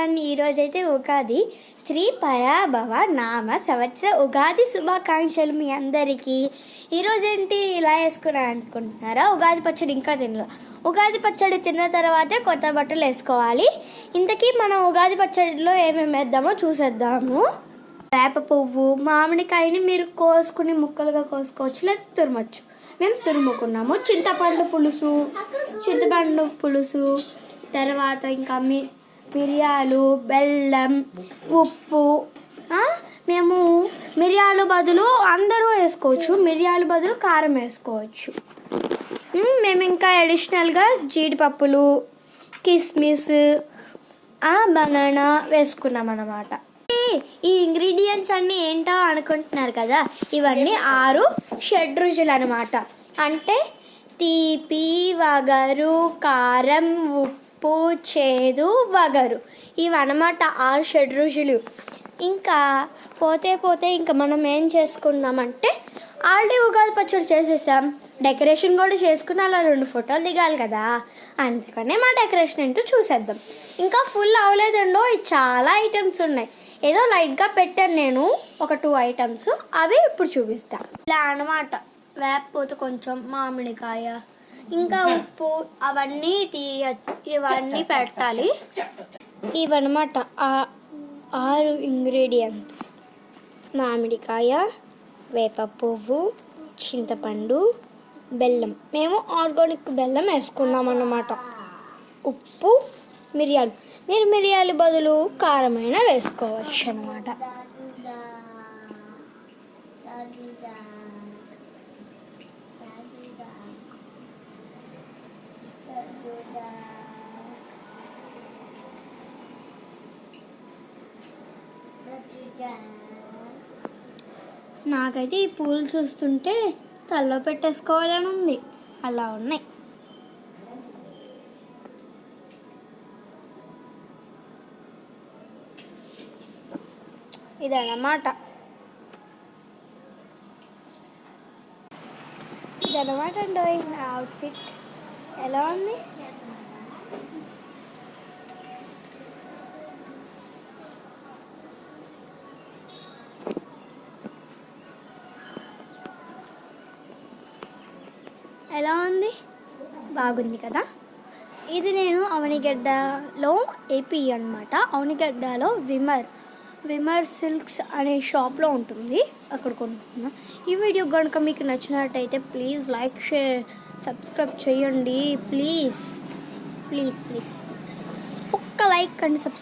Everyone, ఈరోజైతే ఉగాది. శ్రీ పరాభవ నామ సంవత్సర ఉగాది శుభాకాంక్షలు మీ అందరికీ. ఈరోజేంటి ఇలా వేసుకున్నా అనుకుంటున్నారా? ఉగాది పచ్చడి ఇంకా తినలో. ఉగాది పచ్చడి తిన్న తర్వాతే కొత్త బట్టలు వేసుకోవాలి. ఇంతకీ మనం ఉగాది పచ్చడిలో ఏమేమి వేద్దామో చూసేద్దాము. వేప పువ్వు, మామిడికాయని మీరు కోసుకుని ముక్కలుగా కోసుకోవచ్చు, లేదా తురమచ్చు. మేము తురుముకున్నాము. చింతపండు పులుసు, తర్వాత ఇంకా మిరియాలు, బెల్లం, ఉప్పు. మేము మిరియాలు బదులు అందరూ వేసుకోవచ్చు, మిరియాలు బదులు కారం వేసుకోవచ్చు. మేము ఇంకా అడిషనల్గా జీడిపప్పులు, కిస్మిస్, బనానా వేసుకున్నాం అన్నమాట. ఈ ఇంగ్రీడియంట్స్ అన్నీ ఏంటో అనుకుంటున్నారు కదా, ఇవన్నీ 6 షడ్రుచులు అనమాట. అంటే తీపి, వగరు, కారం, ఉప్పు, చేదు, వగరు, ఇవన్నమాట 6 షడ్రుచులు. ఇంకా పోతే ఇంకా మనం ఏం చేసుకుందామంటే, ఆల్రెడీ ఉగాది పచ్చడి చేసేసాం, డెకరేషన్ కూడా చేసుకుని అలా 2 ఫోటోలు దిగాలి కదా, అందుకనే మా డెకరేషన్ ఏంటో చూసేద్దాం. ఇంకా ఫుల్ అవ్వలేదండో, చాలా ఐటమ్స్ ఉన్నాయి. ఏదో లైట్గా పెట్టాను నేను, ఒక 2 ఐటమ్స్, అవి ఇప్పుడు చూపిస్తా. ఇలా అన్నమాట. వేపపోత కొంచెం, మామిడికాయ, ఇంకా ఉప్పు, ఇవన్నీ పెట్టాలి. ఇవన్నమాట 6 ఇంగ్రీడియంట్స్. మామిడికాయ, వేప పువ్వు, చింతపండు, బెల్లం. మేము ఆర్గానిక్ బెల్లం వేసుకున్నాం అన్నమాట. ఉప్పు, మిరియాలు. మీరు మిరియాలు బదులు కారమైన వేసుకోవచ్చు అన్నమాట. నాకైతే ఈ పూలు చూస్తుంటే తల్లో పెట్టేసుకోవాలని ఉంది, అలా ఉన్నాయి. ఇదన్నమాట అండి నా అవుట్ఫిట్. ఎలా ఉంది? ఎలా ఉంది? బాగుంది కదా. ఇది నేను అవనిగడ్డలో ఏపీ అన్నమాట. అవనిగడ్డలో విమర్ సిల్క్స్ అనే షాప్లో ఉంటుంది, అక్కడ కొనుక్కున్నా. ఈ వీడియో కనుక మీకు నచ్చినట్టయితే ప్లీజ్ లైక్, షేర్, సబ్స్క్రైబ్ చేయండి. ప్లీజ్ ఒక్క లైక్ అండ్ సబ్స్క్రైబ్.